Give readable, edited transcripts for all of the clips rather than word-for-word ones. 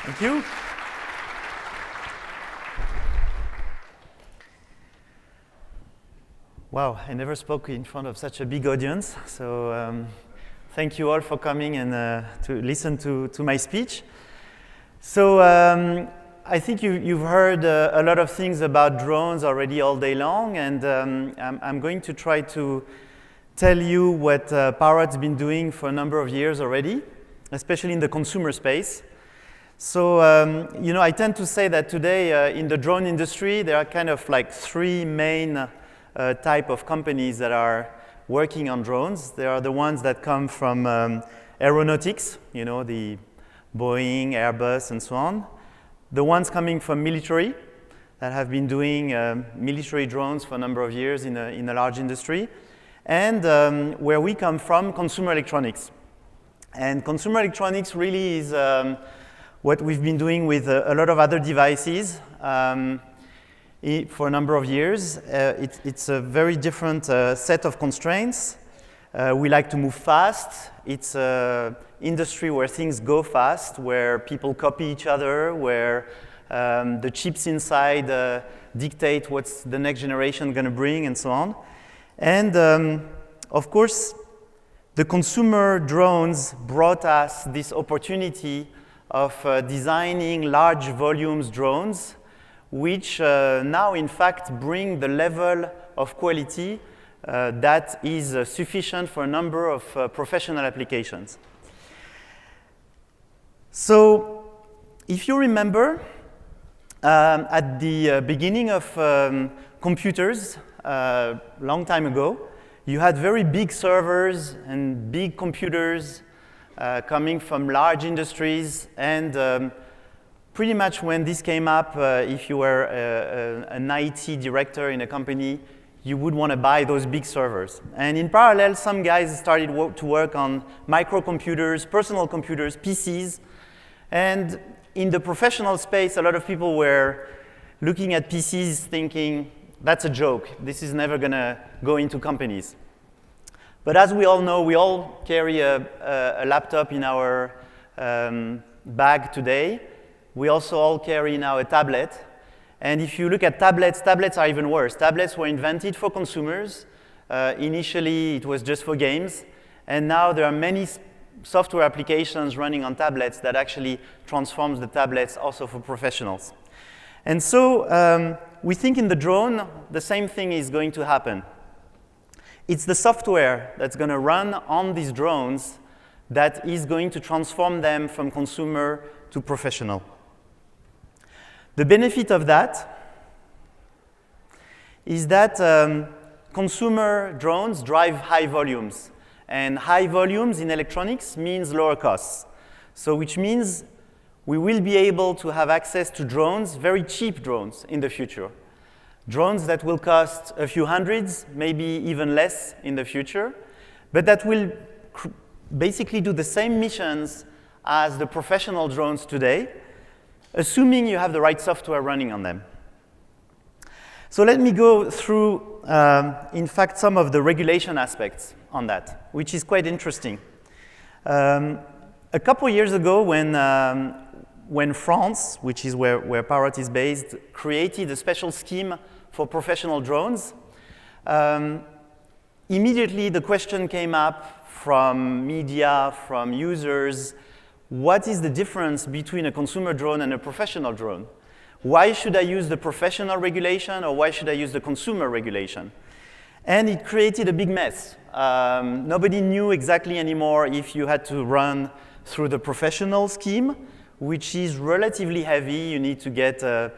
Thank you. Wow, I never spoke in front of such a big audience, so thank you all for coming and to listen to my speech. So I think you've heard a lot of things about drones already all day long, and I'm going to try to tell you what Parrot's been doing for a number of years already, especially in the consumer space. So, I tend to say that today in the drone industry, there are kind of like three main type of companies that are working on drones. There are the ones that come from aeronautics, the Boeing, Airbus, and so on. The ones coming from military that have been doing military drones for a number of years in a large industry. And where we come from, consumer electronics. And consumer electronics really is what we've been doing with a lot of other devices for a number of years. It's a very different set of constraints. We like to move fast. It's an industry where things go fast, where people copy each other, where the chips inside dictate what's the next generation going to bring, and so on. And of course, the consumer drones brought us this opportunity of designing large volumes drones, which now in fact bring the level of quality that is sufficient for a number of professional applications. So if you remember, at the beginning of computers, a long time ago, you had very big servers and big computers coming from large industries, and pretty much when this came up, if you were an IT director in a company, you would want to buy those big servers. And in parallel, some guys started to work on microcomputers, personal computers, PCs, and in the professional space, a lot of people were looking at PCs thinking, that's a joke, this is never going to go into companies. But as we all know, we all carry a laptop in our bag today. We also all carry now a tablet. And if you look at tablets, tablets are even worse. Tablets were invented for consumers. Initially, it was just for games. And now there are many software applications running on tablets that actually transforms the tablets also for professionals. And so we think in the drone, the same thing is going to happen. It's the software that's going to run on these drones that is going to transform them from consumer to professional. The benefit of that is that consumer drones drive high volumes. And high volumes in electronics means lower costs. So which means we will be able to have access to drones, very cheap drones in the future. Drones that will cost a few hundreds, maybe even less in the future, but that will basically do the same missions as the professional drones today, assuming you have the right software running on them. So let me go through, in fact, some of the regulation aspects on that, which is quite interesting. A couple years ago, when France, which is where Parrot is based, created a special scheme for professional drones, immediately the question came up from media, from users, what is the difference between a consumer drone and a professional drone? Why should I use the professional regulation or why should I use the consumer regulation? And it created a big mess. Nobody knew exactly anymore if you had to run through the professional scheme, which is relatively heavy. You need to get a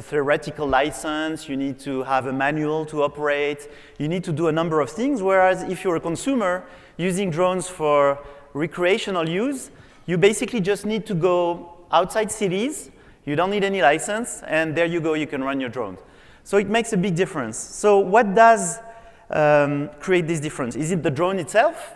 theoretical license, you need to have a manual to operate, you need to do a number of things, whereas if you're a consumer using drones for recreational use, you basically just need to go outside cities, you don't need any license, and there you go, you can run your drone. So it makes a big difference. So what does create this difference? Is it the drone itself,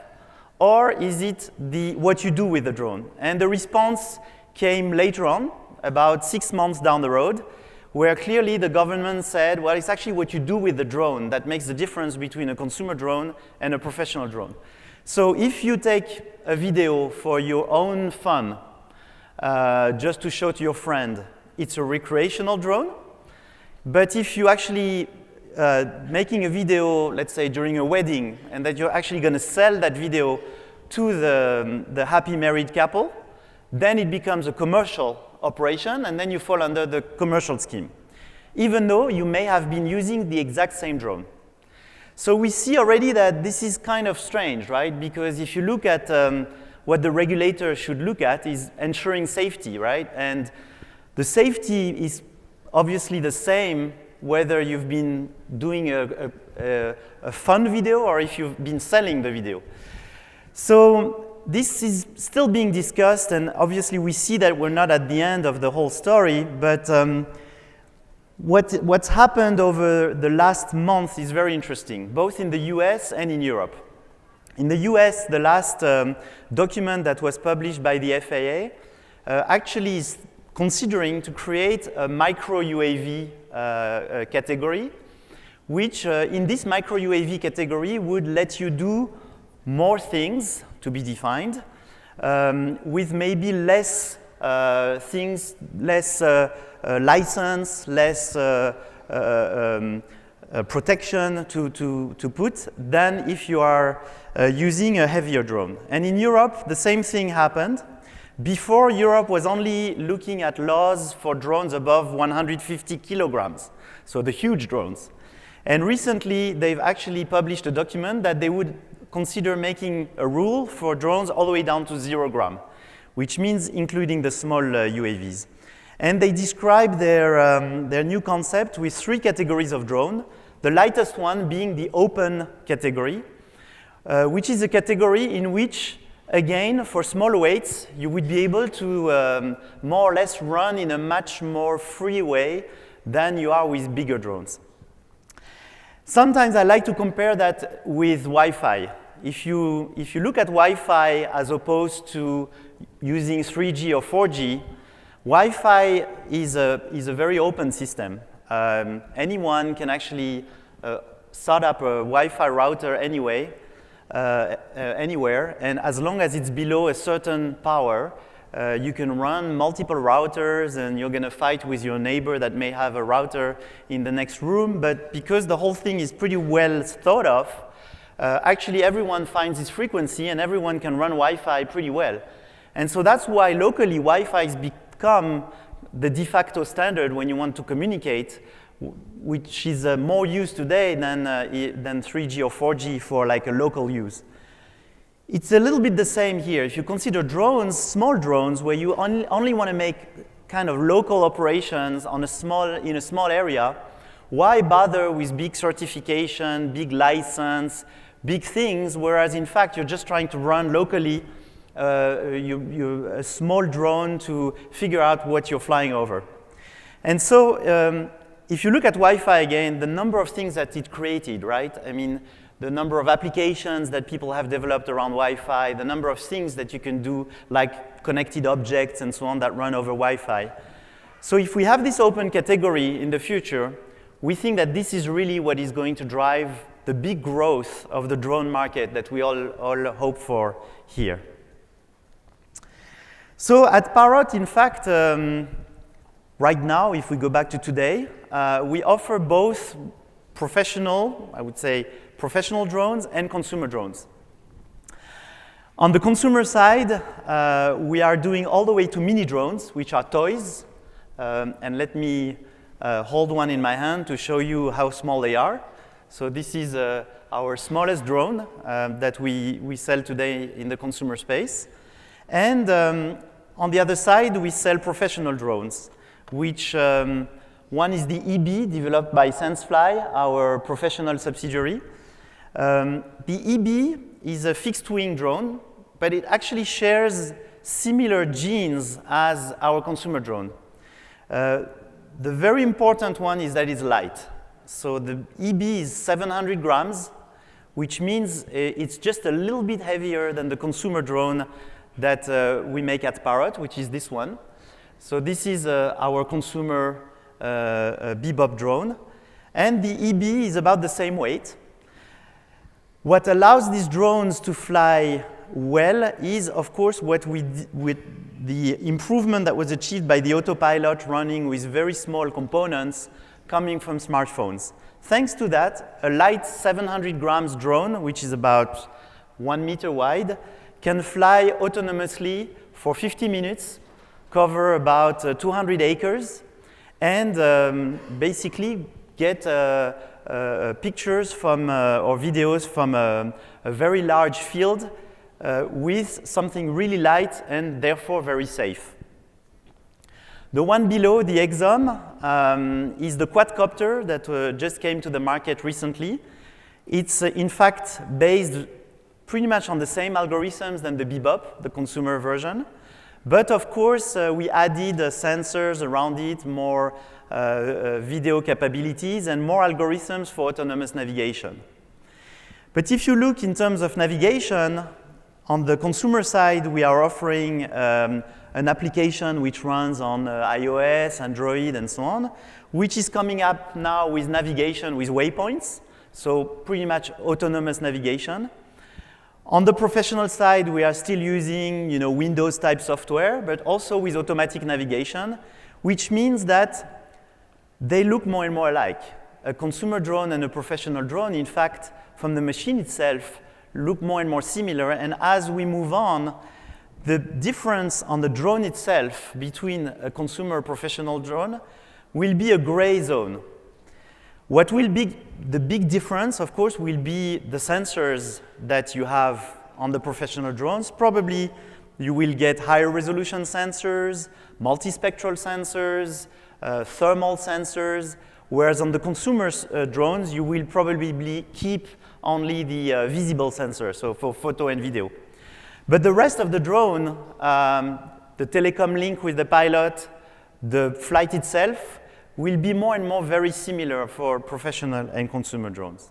or is it what you do with the drone? And the response came later on, about 6 months down the road, where clearly the government said, well, it's actually what you do with the drone that makes the difference between a consumer drone and a professional drone. So if you take a video for your own fun, just to show to your friend. It's a recreational drone. But if you actually making a video, let's say during a wedding, and that you're actually going to sell that video to the happy married couple, then it becomes a commercial operation, and then you fall under the commercial scheme, even though you may have been using the exact same drone. So we see already that this is kind of strange, right? Because if you look at what the regulator should look at is ensuring safety, right? And the safety is obviously the same whether you've been doing a fun video or if you've been selling the video. So this is still being discussed, and obviously we see that we're not at the end of the whole story, but what's happened over the last month is very interesting, both in the US and in Europe. In the US, the last document that was published by the FAA actually is considering to create a micro UAV category, which in this micro UAV category would let you do more things to be defined with maybe less things, less license, less protection to put than if you are using a heavier drone. And in Europe, the same thing happened. Before, Europe was only looking at laws for drones above 150 kilograms, so the huge drones. And recently, they've actually published a document that they would consider making a rule for drones all the way down to 0 gram, which means including the small UAVs. And they describe their new concept with 3 categories of drone, the lightest one being the open category, which is a category in which, again, for small weights, you would be able to more or less run in a much more free way than you are with bigger drones. Sometimes I like to compare that with Wi-Fi. If you look at Wi-Fi as opposed to using 3G or 4G, Wi-Fi is a very open system. Anyone can actually start up a Wi-Fi router anywhere, and as long as it's below a certain power, you can run multiple routers, and you're going to fight with your neighbor that may have a router in the next room. But because the whole thing is pretty well thought of, actually everyone finds this frequency, and everyone can run Wi-Fi pretty well. And so that's why locally Wi-Fi has become the de facto standard when you want to communicate, which is more used today than 3G or 4G for like a local use. It's a little bit the same here. If you consider drones, small drones, where you only want to make kind of local operations in a small area, why bother with big certification, big license, big things, whereas in fact you're just trying to run locally a small drone to figure out what you're flying over. And so if you look at Wi-Fi again, the number of things that it created, right? I mean, the number of applications that people have developed around Wi-Fi, the number of things that you can do, like connected objects and so on that run over Wi-Fi. So if we have this open category in the future, we think that this is really what is going to drive the big growth of the drone market that we all hope for here. So at Parrot, in fact, right now, if we go back to today, we offer both professional, I would say, professional drones and consumer drones. On the consumer side, we are doing all the way to mini drones, which are toys. And let me hold one in my hand to show you how small they are. So this is our smallest drone that we sell today in the consumer space. And on the other side, we sell professional drones, which one is the EB, developed by SenseFly, our professional subsidiary. The EB is a fixed-wing drone, but it actually shares similar genes as our consumer drone. The very important one is that it's light. So the EB is 700 grams, which means it's just a little bit heavier than the consumer drone that we make at Parrot, which is this one. So this is our consumer Bebop drone. And the EB is about the same weight. What allows these drones to fly well is, of course, what with the improvement that was achieved by the autopilot running with very small components coming from smartphones. Thanks to that, a light 700 grams drone, which is about 1 meter wide, can fly autonomously for 50 minutes, cover about 200 acres, and basically get pictures from or videos from a very large field with something really light and therefore very safe. The one below, the exom, is the quadcopter that just came to the market recently. It's in fact based pretty much on the same algorithms than the Bebop, the consumer version. But of course, we added sensors around it, more video capabilities, and more algorithms for autonomous navigation. But if you look in terms of navigation, on the consumer side, we are offering an application which runs on iOS, Android, and so on, which is coming up now with navigation with waypoints, so pretty much autonomous navigation. On the professional side, we are still using Windows-type software, but also with automatic navigation, which means that they look more and more alike. A consumer drone and a professional drone, in fact, from the machine itself, look more and more similar. And as we move on, the difference on the drone itself between a consumer or professional drone will be a gray zone. What will be the big difference, of course, will be the sensors that you have on the professional drones. Probably you will get higher resolution sensors, multispectral sensors, thermal sensors, whereas on the consumer drones, you will probably keep only the visible sensors, so for photo and video. But the rest of the drone, the telecom link with the pilot, the flight itself, will be more and more very similar for professional and consumer drones.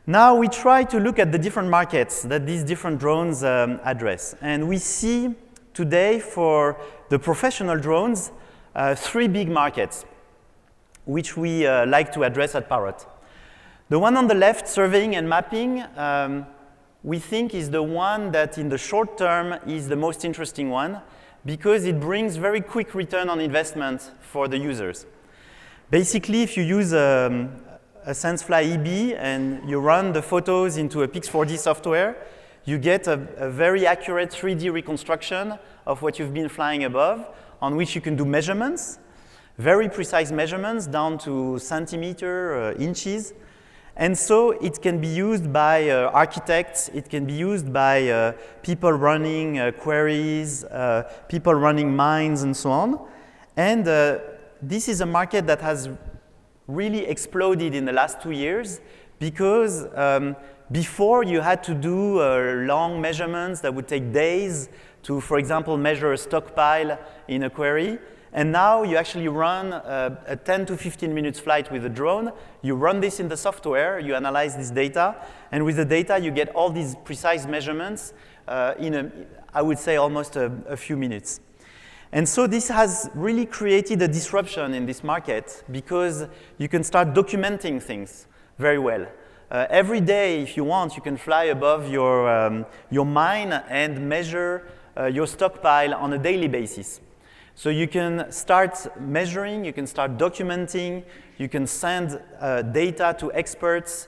Now we try to look at the different markets that these different drones address. And we see today for the professional drones, 3 big markets, which we like to address at Parrot. The one on the left, surveying and mapping, we think is the one that in the short term is the most interesting one because it brings very quick return on investment for the users. Basically, if you use a SenseFly EB and you run the photos into a Pix4D software, you get a very accurate 3D reconstruction of what you've been flying above, on which you can do measurements, very precise measurements down to centimeter, inches. And so it can be used by architects, it can be used by people running queries, people running mines, and so on. And this is a market that has really exploded in the last 2 years because before you had to do long measurements that would take days to, for example, measure a stockpile in a query. And now you actually run a 10 to 15 minutes flight with a drone. You run this in the software, you analyze this data, and with the data you get all these precise measurements in, I would say, almost a few minutes. And so this has really created a disruption in this market because you can start documenting things very well. Every day, if you want, you can fly above your mine and measure your stockpile on a daily basis. So you can start measuring, you can start documenting, you can send data to experts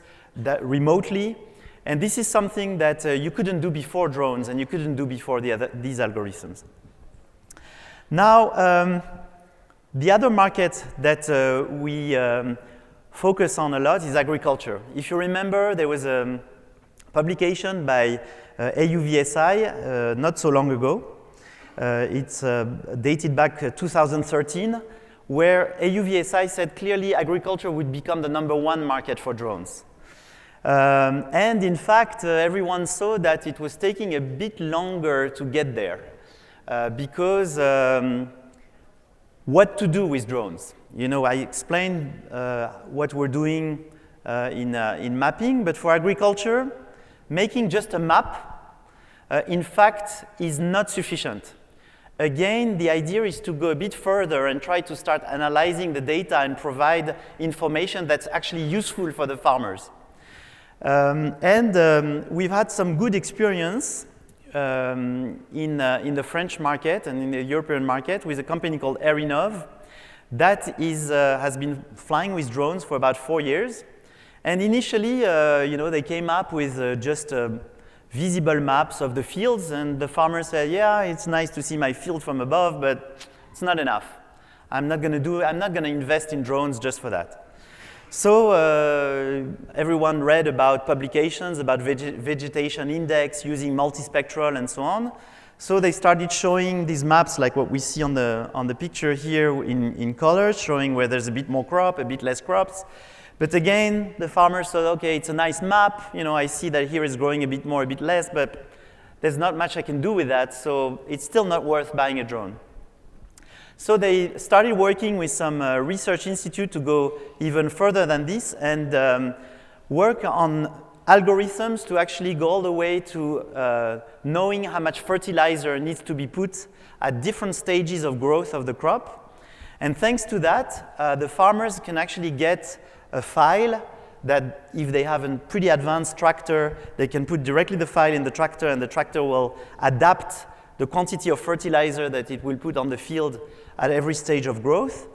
remotely. And this is something that you couldn't do before drones and you couldn't do before these algorithms. Now, the other market that we focus on a lot is agriculture. If you remember, there was a publication by AUVSI not so long ago. It's dated back 2013, where AUVSI said clearly agriculture would become the #1 market for drones. And in fact, everyone saw that it was taking a bit longer to get there because what to do with drones. I explained what we're doing in mapping, but for agriculture, making just a map, in fact, is not sufficient. Again, the idea is to go a bit further and try to start analyzing the data and provide information that's actually useful for the farmers. We've had some good experience in the French market and in the European market with a company called Airinov that has been flying with drones for about 4 years. And initially, they came up with just visible maps of the fields, and the farmer said, yeah, it's nice to see my field from above, but it's not enough. I'm not going to invest in drones just for that. So everyone read about publications about vegetation index using multispectral and so on. So they started showing these maps like what we see on the picture here in colors, showing where there's a bit more crop, a bit less crops. But again, the farmer said, okay, it's a nice map. I see that here is growing a bit more, a bit less, but there's not much I can do with that, so it's still not worth buying a drone. So they started working with some research institute to go even further than this and work on algorithms to actually go all the way to knowing how much fertilizer needs to be put at different stages of growth of the crop. And thanks to that, the farmers can actually get a file that if they have a pretty advanced tractor, they can put directly the file in the tractor, and the tractor will adapt the quantity of fertilizer that it will put on the field at every stage of growth.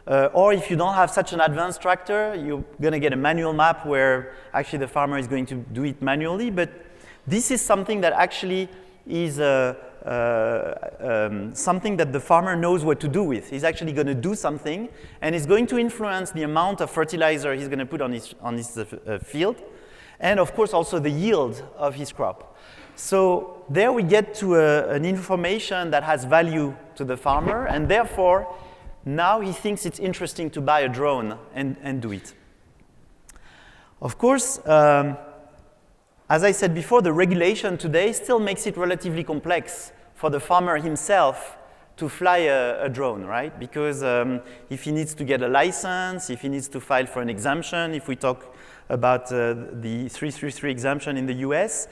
Or if you don't have such an advanced tractor, you're going to get a manual map where actually the farmer is going to do it manually. But this is something that actually is something that the farmer knows what to do with. He's actually going to do something, and it's going to influence the amount of fertilizer he's going to put on his field, and of course also the yield of his crop. So there we get to an information that has value to the farmer, and therefore now he thinks it's interesting to buy a drone and do it. Of course, as I said before, the regulation today still makes it relatively complex for the farmer himself to fly a drone, right? Because if he needs to get a license, if he needs to file for an exemption, if we talk about the 333 exemption in the US,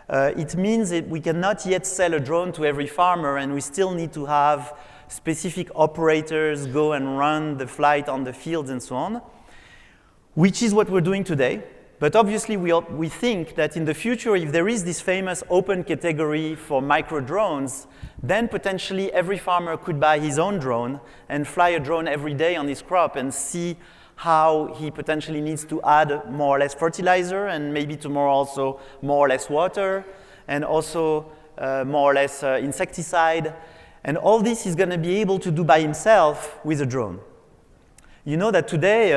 it means that we cannot yet sell a drone to every farmer, and we still need to have specific operators go and run the flight on the fields and so on, which is what we're doing today. But obviously, we think that in the future, if there is this famous open category for micro drones, then potentially every farmer could buy his own drone and fly a drone every day on his crop and see how he potentially needs to add more or less fertilizer, and maybe tomorrow also more or less water, and also more or less insecticide. And all this he's going to be able to do by himself with a drone. You know that today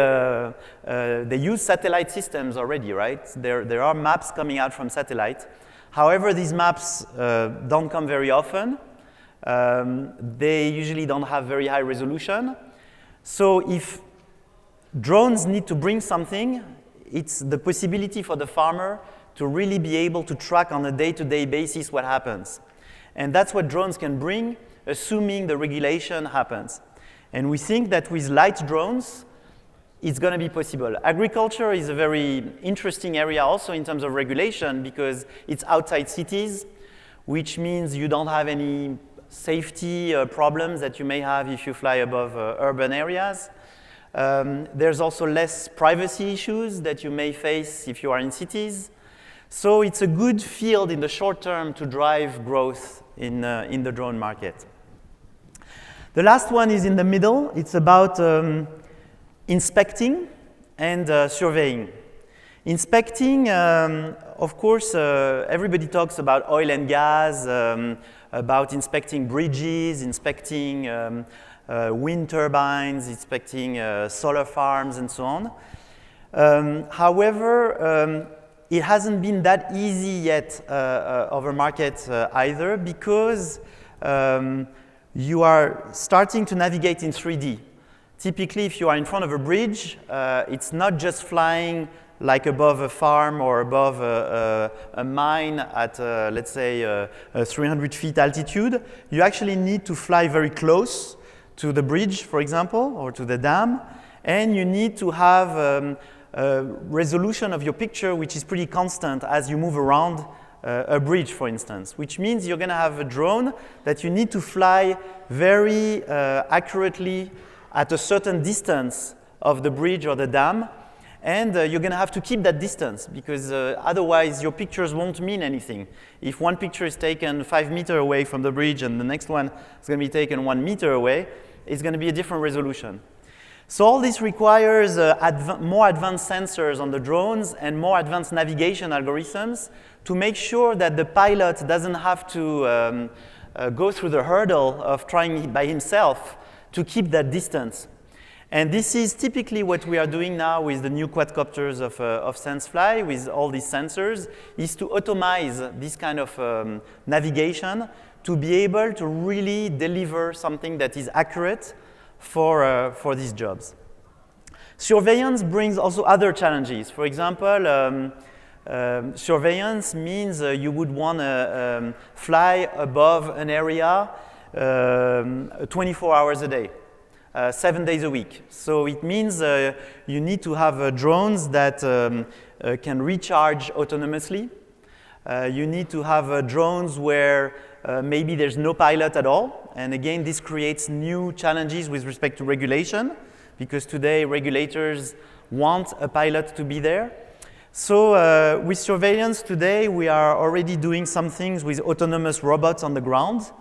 they use satellite systems already, right? There are maps coming out from satellite. However, these maps don't come very often. They usually don't have very high resolution. So if drones need to bring something, it's the possibility for the farmer to really be able to track on a day-to-day basis what happens. And that's what drones can bring, assuming the regulation happens. And we think that with light drones, it's going to be possible. Agriculture is a very interesting area also in terms of regulation, because it's outside cities, which means you don't have any safety problems that you may have if you fly above urban areas. There's also less privacy issues that you may face if you are in cities. So it's a good field in the short term to drive growth in the drone market. The last one is in the middle. It's about inspecting and surveying. Inspecting, of course, everybody talks about oil and gas, about inspecting bridges, inspecting wind turbines, inspecting solar farms, and so on. However, it hasn't been that easy yet of a market either, because you are starting to navigate in 3D. Typically, if you are in front of a bridge, it's not just flying like above a farm or above a mine at, let's say, 300 feet altitude. You actually need to fly very close to the bridge, for example, or to the dam, and you need to have a resolution of your picture which is pretty constant as you move around a bridge, for instance, which means you're going to have a drone that you need to fly very accurately at a certain distance of the bridge or the dam. And you're going to have to keep that distance because otherwise your pictures won't mean anything. If one picture is taken 5 meters away from the bridge and the next one is going to be taken 1 meter away, it's going to be a different resolution. So all this requires more advanced sensors on the drones and more advanced navigation algorithms to make sure that the pilot doesn't have to go through the hurdle of trying by himself to keep that distance. And this is typically what we are doing now with the new quadcopters of SenseFly, with all these sensors, is to automize this kind of navigation to be able to really deliver something that is accurate for these jobs. Surveillance brings also other challenges. For example, surveillance means you would want to fly above an area 24 hours a day. 7 days a week. So it means you need to have drones that can recharge autonomously. You need to have drones where maybe there's no pilot at all. And again, this creates new challenges with respect to regulation, because today regulators want a pilot to be there. So with surveillance today, we are already doing some things with autonomous robots on the ground,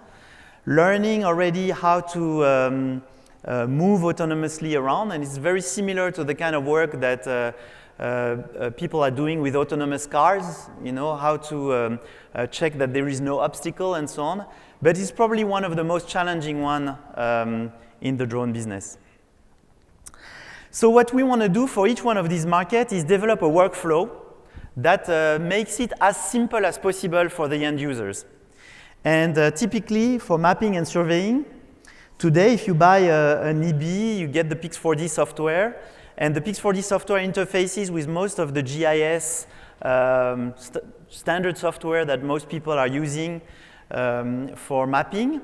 learning already how to move autonomously around, and it's very similar to the kind of work that people are doing with autonomous cars, you know, how to check that there is no obstacle and so on. But it's probably one of the most challenging one in the drone business. So what we want to do for each one of these markets is develop a workflow that makes it as simple as possible for the end users. And typically for mapping and surveying, today, if you buy an EB, you get the Pix4D software, and the Pix4D software interfaces with most of the GIS standard software that most people are using for mapping.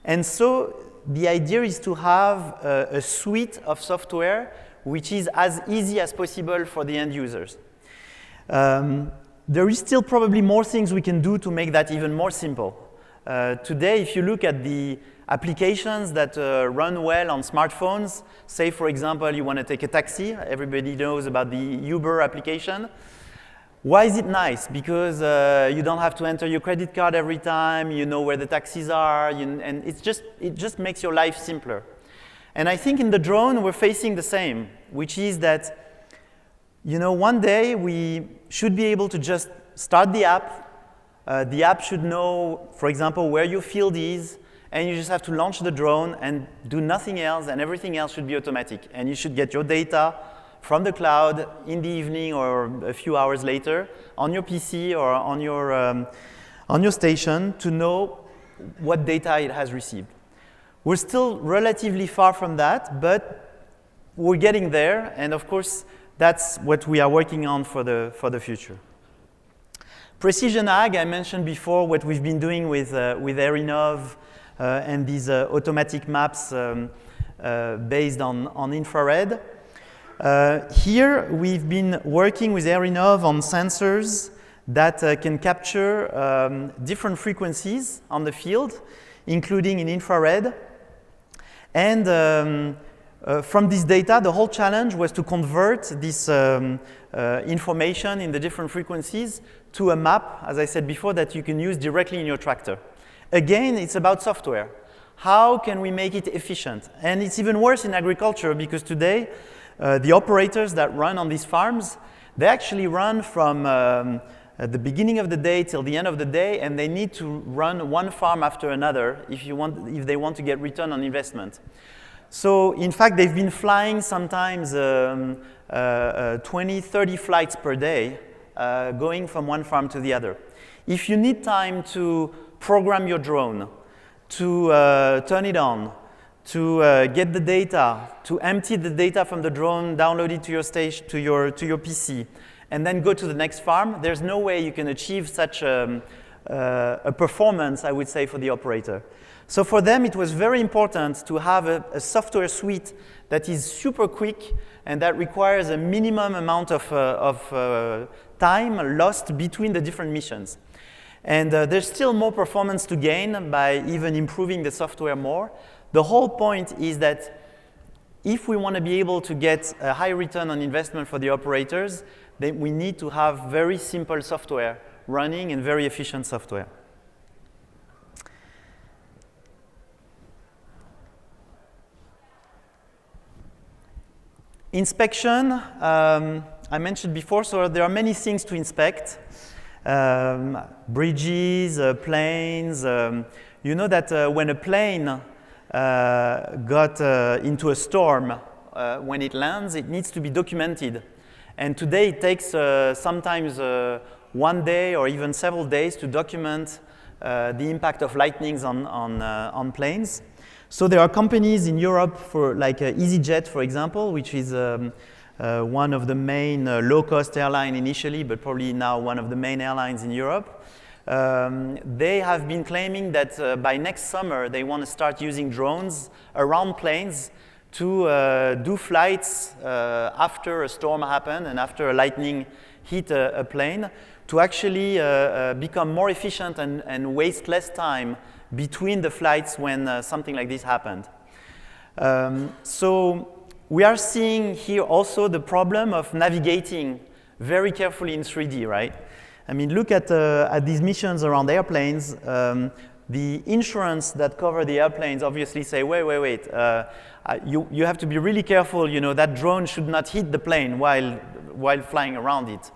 And so the idea is to have a suite of software which is as easy as possible for the end users. There is still probably more things we can do to make that even more simple. Today, if you look at the applications that run well on smartphones, say, for example, you want to take a taxi. Everybody knows about the Uber application. Why is it nice? Because you don't have to enter your credit card every time. You know where the taxis are, and it just makes your life simpler. And I think in the drone, we're facing the same, which is that, you know, one day we should be able to just start the app. The app should know, for example, where your field is, and you just have to launch the drone and do nothing else, and everything else should be automatic. And you should get your data from the cloud in the evening or a few hours later on your PC or on your station to know what data it has received. We're still relatively far from that, but we're getting there, and of course, that's what we are working on for the future. Precision ag, I mentioned before what we've been doing with Erinov, and these automatic maps based on infrared. Here, we've been working with Erinov on sensors that can capture different frequencies on the field, including in infrared. And from this data, the whole challenge was to convert this information in the different frequencies to a map, as I said before, that you can use directly in your tractor. Again, it's about software. How can we make it efficient? And it's even worse in agriculture because today, the operators that run on these farms, they actually run from at the beginning of the day till the end of the day, and they need to run one farm after another if they want to get return on investment. So in fact, they've been flying sometimes 20, 30 flights per day, going from one farm to the other. If you need time to program your drone, to turn it on, to get the data, to empty the data from the drone, download it to your station, to your PC, and then go to the next farm, there's no way you can achieve such a performance, I would say, for the operator. So for them, it was very important to have a software suite that is super quick and that requires a minimum amount of time lost between the different missions. And there's still more performance to gain by even improving the software more. The whole point is that if we want to be able to get a high return on investment for the operators, then we need to have very simple software running and very efficient software. Inspection, I mentioned before, so there are many things to inspect. Bridges, planes. You know that when a plane got into a storm, when it lands, it needs to be documented. And today it takes sometimes 1 day or even several days to document the impact of lightnings on planes. So there are companies in Europe, for like EasyJet, for example, which is one of the main low-cost airline initially, but probably now one of the main airlines in Europe. They have been claiming that by next summer they want to start using drones around planes to do flights after a storm happened and after a lightning hit a plane, to actually become more efficient and waste less time between the flights when something like this happened. So we are seeing here also the problem of navigating very carefully in 3D, right? I mean, look at these missions around airplanes. The insurance that cover the airplanes obviously say, wait, you have to be really careful, you know, that drone should not hit the plane while flying around it.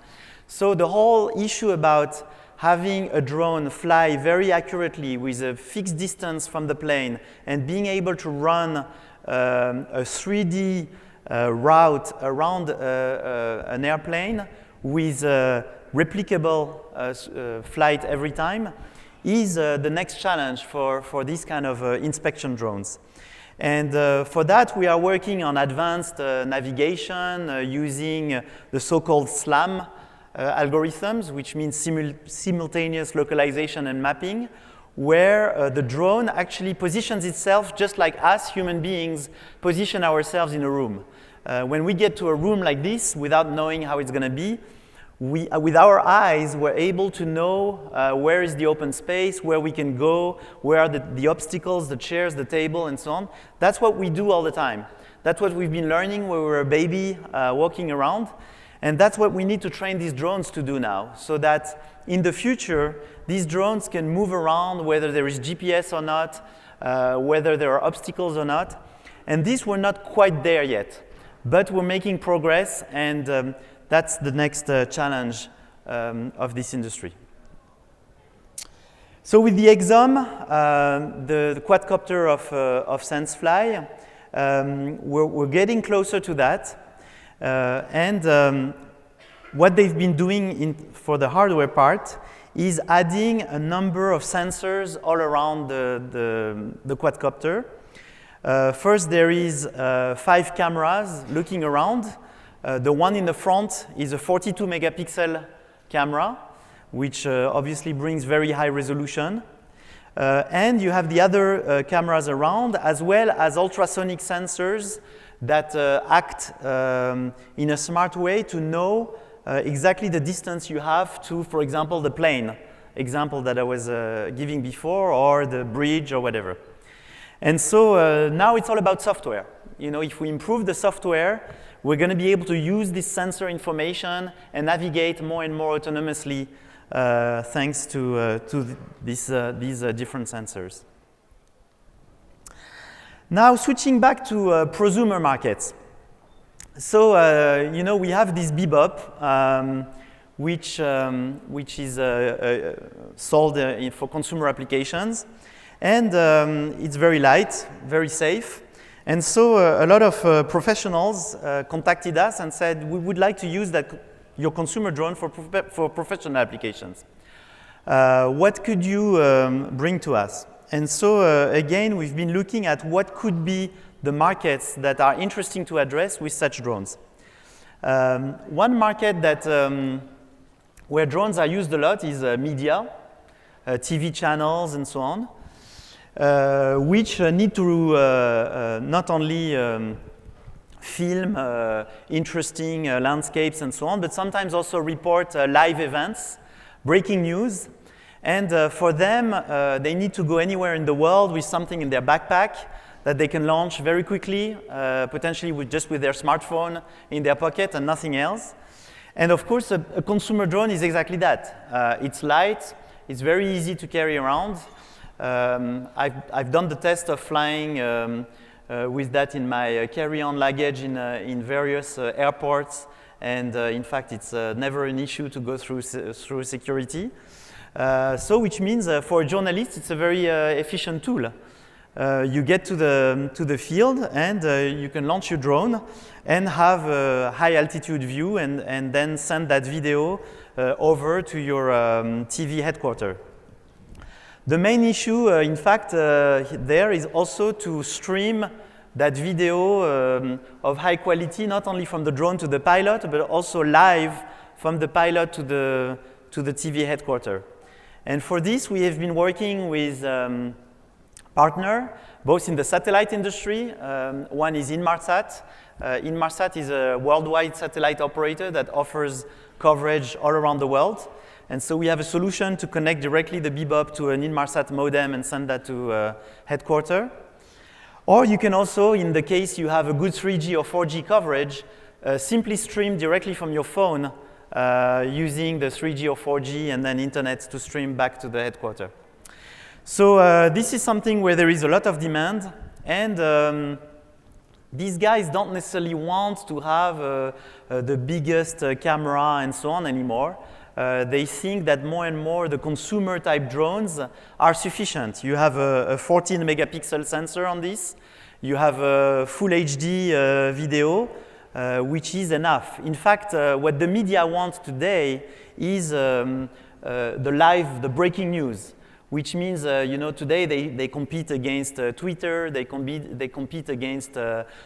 So the whole issue about having a drone fly very accurately with a fixed distance from the plane and being able to run a 3D route around an airplane with a replicable flight every time is the next challenge for this kind of inspection drones. And for that, we are working on advanced navigation using the so-called SLAM algorithms, which means simultaneous localization and mapping, where the drone actually positions itself just like us human beings position ourselves in a room. When we get to a room like this, without knowing how it's going to be, with our eyes, we're able to know where is the open space, where we can go, where are the obstacles, the chairs, the table, and so on. That's what we do all the time. That's what we've been learning when we were a baby walking around. And that's what we need to train these drones to do now, so that in the future, these drones can move around whether there is GPS or not, whether there are obstacles or not. And this, we're not quite there yet, but we're making progress, and that's the next challenge of this industry. So with the exom, the quadcopter of SenseFly, we're getting closer to that. And what they've been doing for the hardware part is adding a number of sensors all around the quadcopter. First, there is 5 cameras looking around. The one in the front is a 42 megapixel camera, which obviously brings very high resolution. And you have the other cameras around, as well as ultrasonic sensors that act in a smart way to know exactly the distance you have to, for example, the plane example that I was giving before, or the bridge or whatever. And so now it's all about software. You know, if we improve the software, we're going to be able to use this sensor information and navigate more and more autonomously thanks to these different sensors. Now, switching back to prosumer markets. So, you know, we have this Bebop, which is sold for consumer applications. And it's very light, very safe. And so a lot of professionals contacted us and said, we would like to use your consumer drone for professional applications. What could you bring to us? And so again, we've been looking at what could be the markets that are interesting to address with such drones. One market that where drones are used a lot is media, TV channels and so on. Which need to not only film interesting landscapes and so on, but sometimes also report live events, breaking news. And for them, they need to go anywhere in the world with something in their backpack that they can launch very quickly, potentially just with their smartphone in their pocket and nothing else. And of course, a consumer drone is exactly that. It's light, it's very easy to carry around. I've done the test of flying with that in my carry-on luggage in various airports, and in fact, it's never an issue to go through security. So which means for a journalist, it's a very efficient tool. You get to the field and you can launch your drone and have a high altitude view and then send that video over to your TV headquarters. The main issue, in fact, there is also to stream that video of high quality, not only from the drone to the pilot, but also live from the pilot to the TV headquarters. And for this, we have been working with partners, both in the satellite industry. One is Inmarsat. Inmarsat is a worldwide satellite operator that offers coverage all around the world. And so we have a solution to connect directly the Bebop to an Inmarsat modem and send that to headquarters. Or you can also, in the case you have a good 3G or 4G coverage, simply stream directly from your phone using the 3G or 4G and then internet to stream back to the headquarters. So this is something where there is a lot of demand, and these guys don't necessarily want to have the biggest camera and so on anymore. They think that more and more the consumer type drones are sufficient. You have a 14 megapixel sensor on this. You have a full HD video, which is enough. In fact, what the media wants today is the breaking news, which means, today they compete against Twitter, they compete against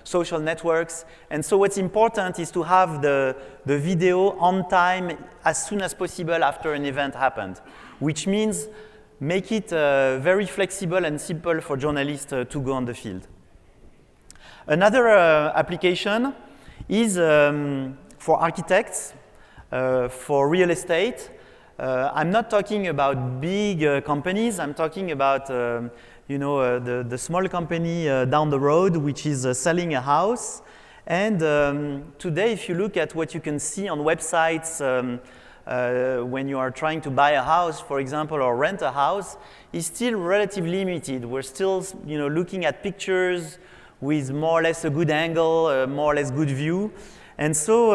social networks. And so what's important is to have the video on time as soon as possible after an event happened, which means make it very flexible and simple for journalists to go on the field. Another application is for architects, for real estate. I'm not talking about big companies. I'm talking about, the small company down the road, which is selling a house. And today, if you look at what you can see on websites when you are trying to buy a house, for example, or rent a house, is still relatively limited. We're still, looking at pictures with more or less a good angle, more or less good view. And so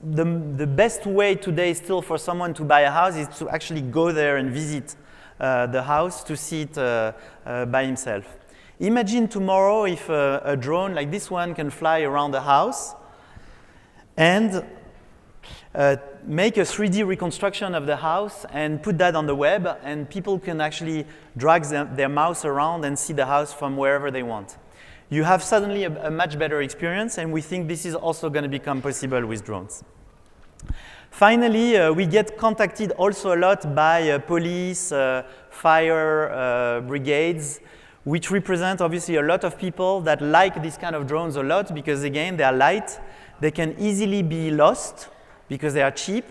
the best way today still for someone to buy a house is to actually go there and visit the house to see it by himself. Imagine tomorrow if a drone like this one can fly around the house and make a 3D reconstruction of the house and put that on the web, and people can actually drag their mouse around and see the house from wherever they want. You have suddenly a much better experience, and we think this is also going to become possible with drones. Finally, we get contacted also a lot by police, fire brigades, which represent obviously a lot of people that like this kind of drones a lot because, again, they are light. They can easily be lost because they are cheap.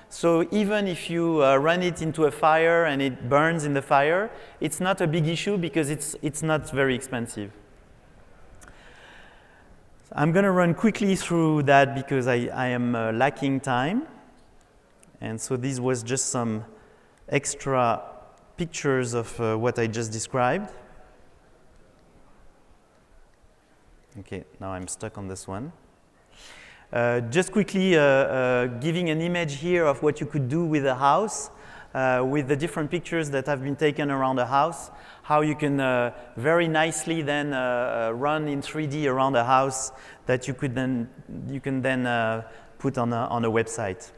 So even if you run it into a fire and it burns in the fire, it's not a big issue because it's not very expensive. I'm going to run quickly through that because I am lacking time. And so this was just some extra pictures of what I just described. Okay, now I'm stuck on this one. Just quickly giving an image here of what you could do with a house, with the different pictures that have been taken around a house, how you can very nicely then run in 3D around a house that you can then put on a website.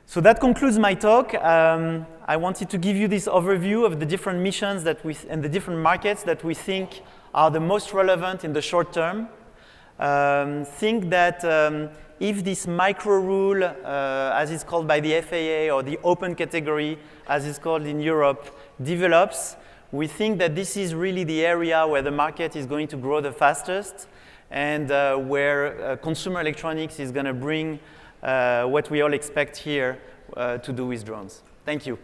So that concludes my talk. I wanted to give you this overview of the different missions and the different markets that we think are the most relevant in the short term. Think that if this micro rule, as it's called by the FAA, or the open category, as it's called in Europe, develops, we think that this is really the area where the market is going to grow the fastest, and where consumer electronics is going to bring what we all expect here to do with drones. Thank you.